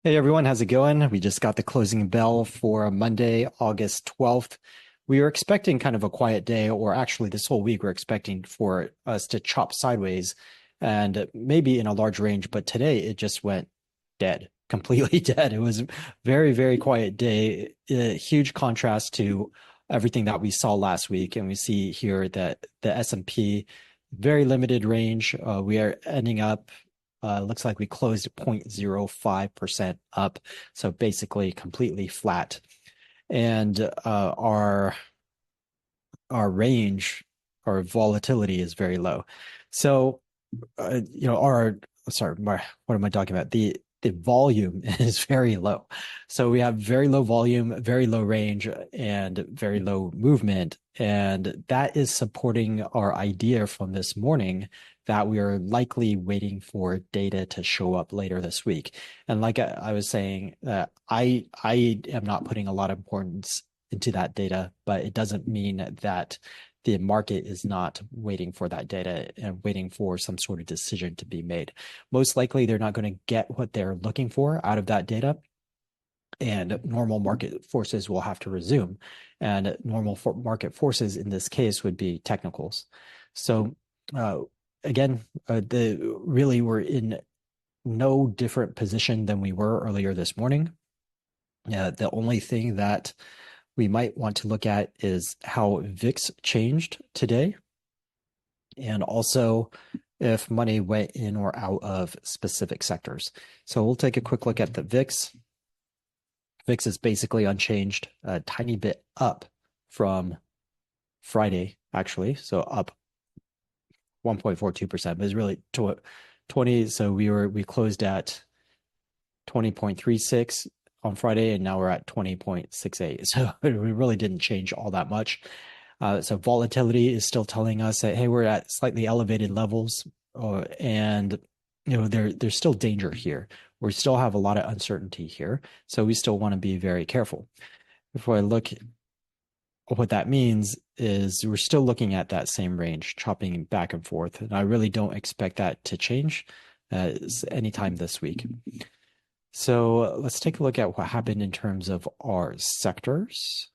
Hey everyone, how's it going? We just got the closing bell for Monday, August 12th. We were expecting kind of a quiet day, or actually this whole week we're expecting for us to chop sideways and maybe in a large range, but today it just went dead, completely dead. It was very, very quiet day. A huge contrast to everything that we saw last week. And we see here that the S&P, very limited range. We are ending up looks like we closed at 0.05% up, so basically completely flat. And our range, our volatility is very low. So, our sorry, what am I talking about? The volume is very low. So we have very low volume, very low range, and very low movement. And that is supporting our idea from this morning that we are likely waiting for data to show up later this week. And like I was saying, I am not putting a lot of importance into that data, but it doesn't mean that the market is not waiting for that data and waiting for some sort of decision to be made. Most likely, they're not going to get what they're looking for out of that data, and normal market forces will have to resume. And normal market forces in this case would be technicals. So, uh, again, we're in no different position than we were earlier this morning. The only thing that we might want to look at is how VIX changed today, and also if money went in or out of specific sectors. So we'll take a quick look at the VIX. VIX is basically unchanged, a tiny bit up from Friday, actually. So up 1.42%, but it's really 20. So we closed at 20.36 on Friday, and now we're at 20.68. So it really didn't change all that much. So volatility is still telling us that, hey, we're at slightly elevated levels, and there's still danger here. We still have a lot of uncertainty here, so we still want to be very careful. Before I look, what that means is we're still looking at that same range, chopping back and forth, and I really don't expect that to change anytime this week. So let's take a look at what happened in terms of our sectors.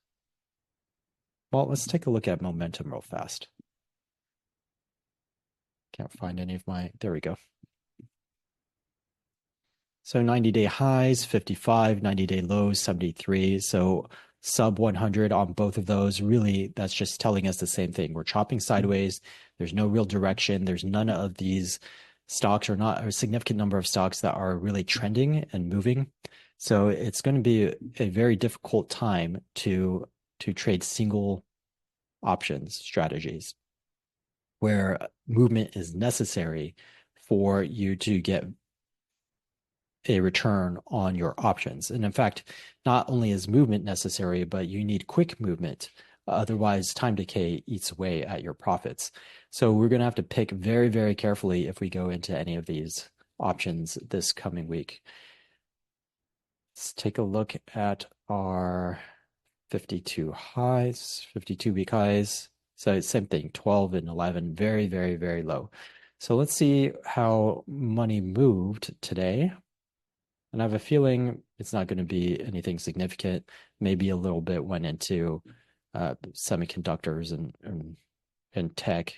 Well, let's take a look at momentum real fast. Can't find any of there we go. So 90-day highs, 55, 90-day lows, 73. So sub 100 on both of those. Really, that's just telling us the same thing. We're chopping sideways. There's no real direction. There's none of these stocks, or not a significant number of stocks, that are really trending and moving. So it's going to be a very difficult time to trade single options strategies where movement is necessary for you to get a return on your options. And in fact, not only is movement necessary, but you need quick movement. Otherwise, time decay eats away at your profits. So we're going to have to pick very, very carefully if we go into any of these options this coming week. Let's take a look at our 52 highs, 52-week highs. So same thing, 12 and 11, very, very, very low. So let's see how money moved today. And I have a feeling it's not going to be anything significant. Maybe a little bit went into semiconductors and tech.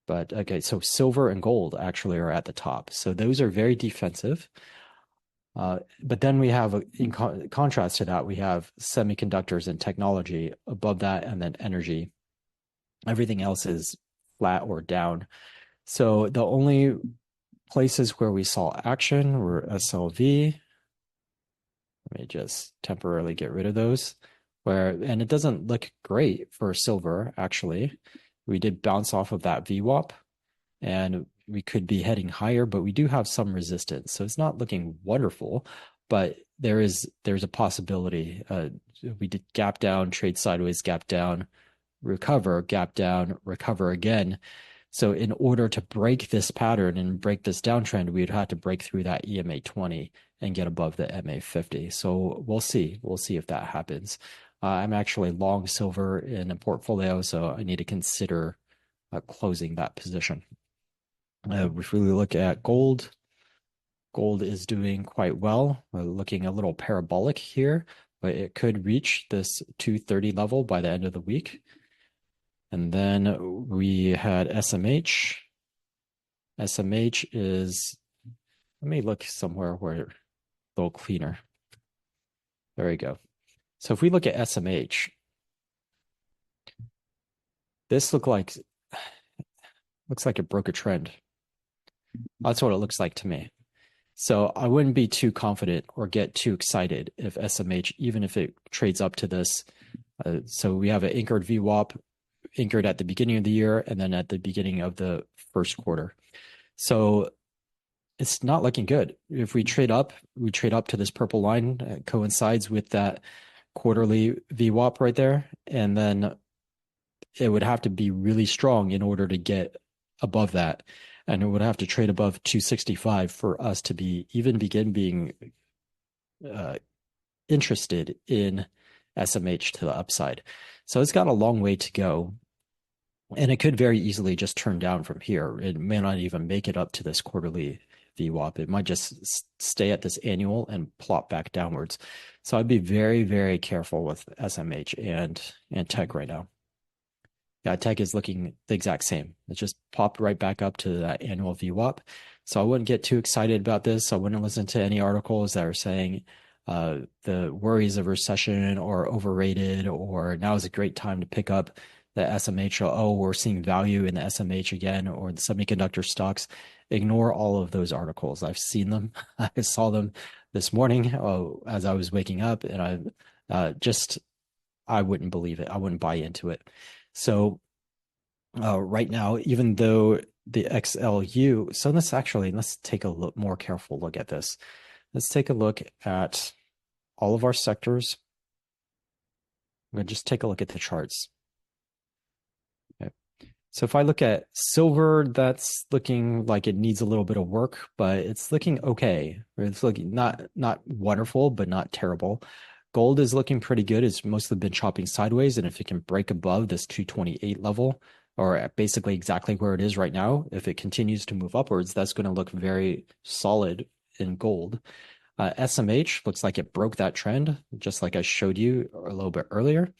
But okay, so silver and gold actually are at the top. So those are very defensive. But then we have, in contrast to that, we have semiconductors and technology above that, and then energy. Everything else is flat or down. So the only places where we saw action were SLV. Let me just temporarily get rid of those. And it doesn't look great for silver, actually. We did bounce off of that VWAP, and we could be heading higher, but we do have some resistance. So it's not looking wonderful, but there's a possibility. We did gap down, trade sideways, gap down, recover, gap down, recover again. So in order to break this pattern and break this downtrend, we'd have to break through that EMA 20 and get above the MA 50. So we'll see. We'll see if that happens. I'm actually long silver in a portfolio, so I need to consider closing that position. If we look at gold, Gold is doing quite well. We're looking a little parabolic here, but it could reach this 230 level by the end of the week. And then we had SMH. SMH is, let me look somewhere where a little cleaner. There we go. So if we look at SMH, this looks like it broke a trend. That's what it looks like to me. So I wouldn't be too confident or get too excited if SMH, even if it trades up to this. So we have an anchored VWAP anchored at the beginning of the year and then at the beginning of the first quarter. So it's not looking good. If we trade up to this purple line. It coincides with that quarterly VWAP right there. And then it would have to be really strong in order to get above that. And it would have to trade above 265 for us to begin being interested in SMH to the upside. So it's got a long way to go. And it could very easily just turn down from here. It may not even make it up to this quarterly VWAP. It might just stay at this annual and plop back downwards. So I'd be very, very careful with SMH and tech right now. Yeah, tech is looking the exact same. It just popped right back up to that annual VWAP. So I wouldn't get too excited about this. I wouldn't listen to any articles that are saying the worries of recession or overrated, or now is a great time to pick up the SMH. Oh, we're seeing value in the SMH again, or the semiconductor stocks. Ignore all of those articles. I've seen them. I saw them this morning as I was waking up, and I wouldn't believe it. I wouldn't buy into it. So right now, even though the XLU, so let's take a more careful look at this. Let's take a look at all of our sectors. I'm going to just take a look at the charts. Okay. So if I look at silver, that's looking like it needs a little bit of work, but it's looking okay. It's looking not wonderful, but not terrible. Gold is looking pretty good. It's mostly been chopping sideways, and if it can break above this 228 level, or basically exactly where it is right now, if it continues to move upwards, that's going to look very solid in gold. SMH looks like it broke that trend, just like I showed you a little bit earlier.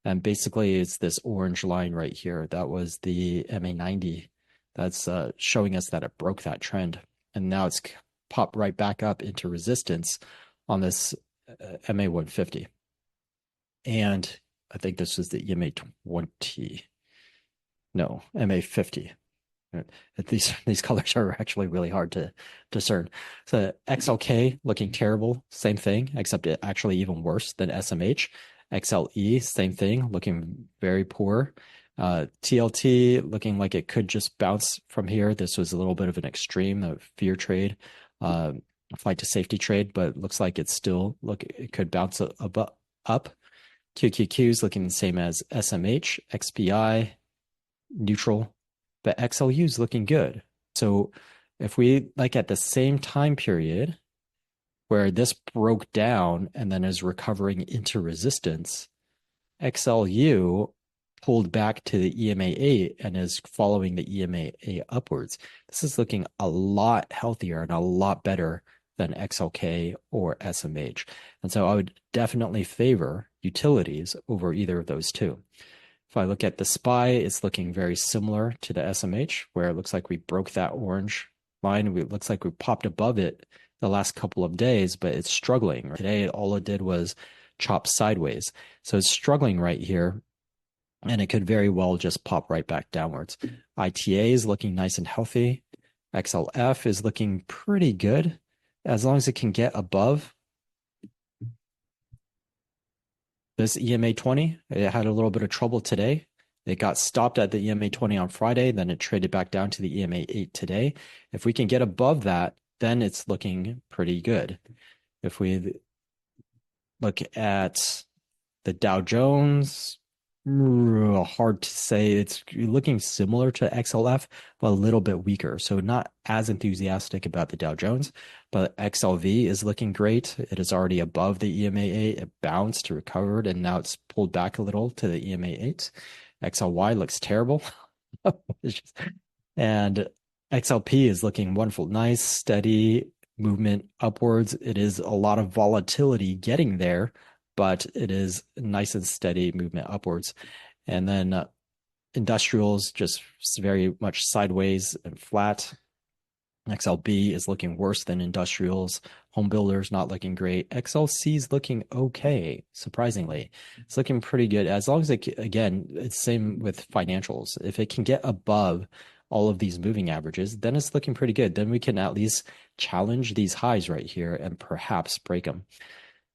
And basically, it's this orange line right here. That was the MA90. That's showing us that it broke that trend. And now it's popped right back up into resistance on this MA150. And I think this is the MA20. No, MA50. These colors are actually really hard to discern. So XLK looking terrible, same thing, except it actually even worse than SMH. XLE, same thing, looking very poor. TLT looking like it could just bounce from here. This was a little bit of an extreme, a fear trade, flight to safety trade, but it looks like it could bounce up. QQQ is looking the same as SMH, XPI, neutral, but XLU is looking good. So if we at the same time period where this broke down and then is recovering into resistance, XLU pulled back to the EMA8 and is following the EMA8 upwards. This is looking a lot healthier and a lot better than XLK or SMH. And so I would definitely favor utilities over either of those two. If I look at the SPY, it's looking very similar to the SMH, where it looks like we broke that orange line. It looks like we popped above it the last couple of days, but it's struggling. Today, all it did was chop sideways. So it's struggling right here, and it could very well just pop right back downwards. ITA is looking nice and healthy. XLF is looking pretty good, as long as it can get above this EMA20. It had a little bit of trouble today. It got stopped at the EMA20 on Friday, then it traded back down to the EMA8 today. If we can get above that, then it's looking pretty good. If we look at the Dow Jones, hard to say. It's looking similar to XLF, but a little bit weaker. So not as enthusiastic about the Dow Jones, but XLV is looking great. It is already above the EMA8. It bounced, recovered, and now it's pulled back a little to the EMA8. XLY looks terrible. And XLP is looking wonderful, nice, steady, movement upwards. It is a lot of volatility getting there, but it is nice and steady movement upwards. And then industrials just very much sideways and flat. XLB is looking worse than industrials. Home builders not looking great. XLC is looking okay, surprisingly. It's looking pretty good. As long as it, again, it's same with financials. If it can get above all of these moving averages, then it's looking pretty good. Then we can at least challenge these highs right here and perhaps break them.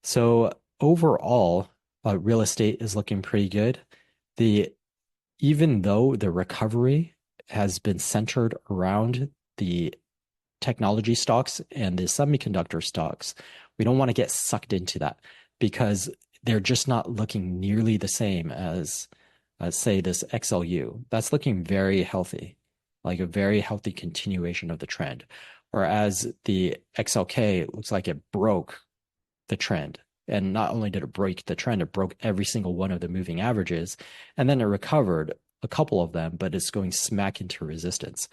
So overall, real estate is looking pretty good. Even though the recovery has been centered around the technology stocks and the semiconductor stocks, we don't want to get sucked into that because they're just not looking nearly the same as, say, this XLU. That's looking very healthy, like a very healthy continuation of the trend. Whereas the XLK looks like it broke the trend. And not only did it break the trend, it broke every single one of the moving averages. And then it recovered a couple of them, but it's going smack into resistance.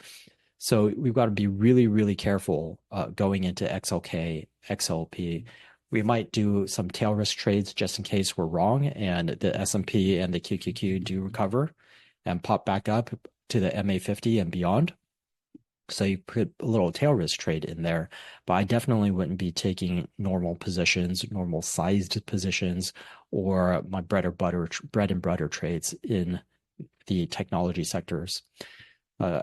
So we've got to be really, really careful going into XLK, XLP. We might do some tail risk trades just in case we're wrong and the S&P and the QQQ do recover and pop back up to the MA50 and beyond. So you put a little tail risk trade in there, but I definitely wouldn't be taking normal positions, normal sized positions, or my bread and butter trades in the technology sectors.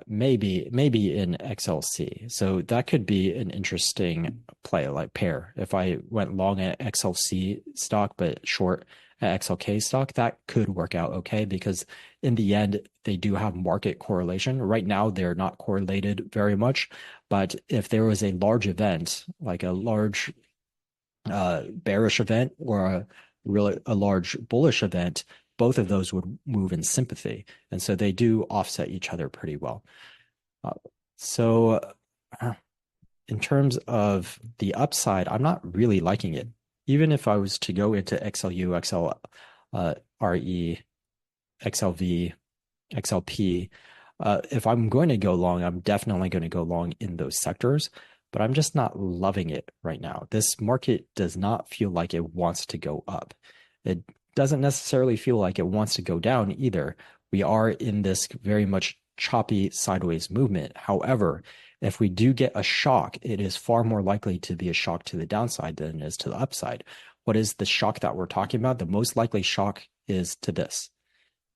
Maybe in XLC. So that could be an interesting play, like pair. If I went long at XLC stock but short at XLK stock, that could work out okay because in the end they do have market correlation. Right now they're not correlated very much, but if there was a large event, like a large bearish event or a large bullish event, both of those would move in sympathy. And so they do offset each other pretty well. So in terms of the upside, I'm not really liking it. Even if I was to go into XLU, XLRE, XLV, XLP, if I'm going to go long, I'm definitely going to go long in those sectors, but I'm just not loving it right now. This market does not feel like it wants to go up. It doesn't necessarily feel like it wants to go down either. We are in this very much choppy sideways movement. However, if we do get a shock, it is far more likely to be a shock to the downside than it is to the upside. What is the shock that we're talking about? The most likely shock is to this: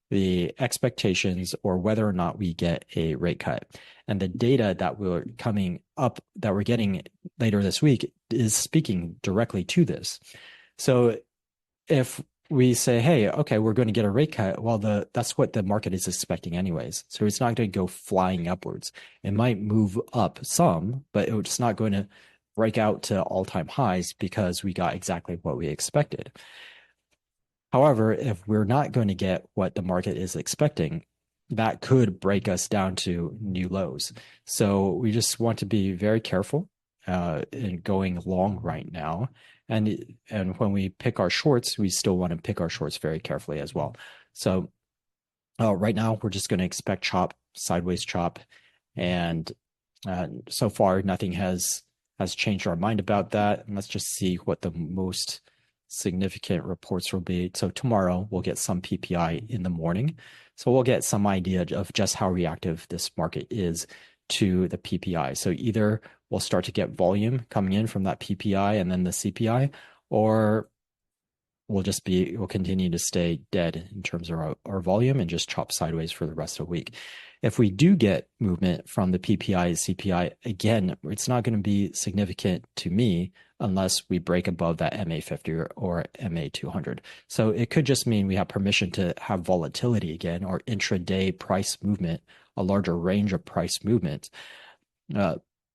the expectations or whether or not we get a rate cut. And the data that we're getting later this week is speaking directly to this. So if we say, hey, okay, we're going to get a rate cut, well, that's what the market is expecting anyways. So it's not going to go flying upwards. It might move up some, but it's not going to break out to all-time highs because we got exactly what we expected. However, if we're not going to get what the market is expecting, that could break us down to new lows. So we just want to be very careful in going long right now. And when we pick our shorts, we still want to pick our shorts very carefully as well. So right now, we're just going to expect chop, sideways chop. And so far, nothing has changed our mind about that. And let's just see what the most significant reports will be. So tomorrow, we'll get some PPI in the morning. So we'll get some idea of just how reactive this market is to the PPI. So either we'll start to get volume coming in from that PPI and then the CPI, or we'll continue to stay dead in terms of our volume and just chop sideways for the rest of the week. If we do get movement from the PPI and CPI, again, it's not going to be significant to me unless we break above that MA50 or MA200. So it could just mean we have permission to have volatility again, or intraday price movement, a larger range of price movement.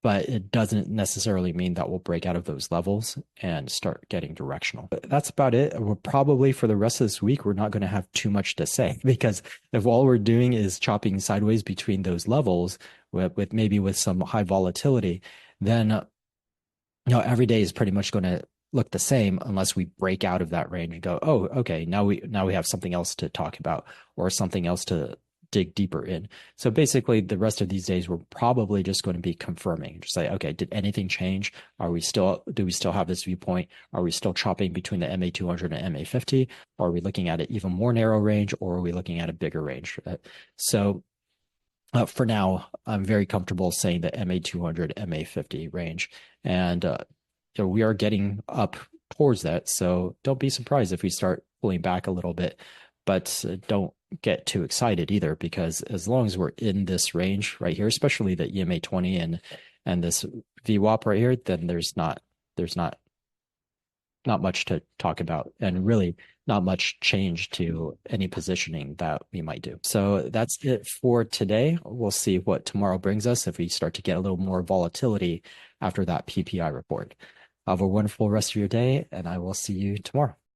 But it doesn't necessarily mean that we'll break out of those levels and start getting directional. But that's about it. We're probably, for the rest of this week, we're not going to have too much to say, because if all we're doing is chopping sideways between those levels with maybe with some high volatility, then every day is pretty much going to look the same unless we break out of that range and go, oh, okay, now we have something else to talk about or something else to dig deeper in. So basically, the rest of these days, we're probably just going to be confirming, just like, okay, did anything change? Do we still have this viewpoint? Are we still chopping between the MA200 and MA50? Or are we looking at an even more narrow range, or are we looking at a bigger range? So for now, I'm very comfortable saying the MA200, MA50 range. And we are getting up towards that. So don't be surprised if we start pulling back a little bit, but don't get too excited either, because as long as we're in this range right here, especially the EMA 20 and this VWAP right here, then there's not much to talk about, and really not much change to any positioning that we might do. So that's it for today. We'll see what tomorrow brings us if we start to get a little more volatility after that PPI report. Have a wonderful rest of your day, and I will see you tomorrow.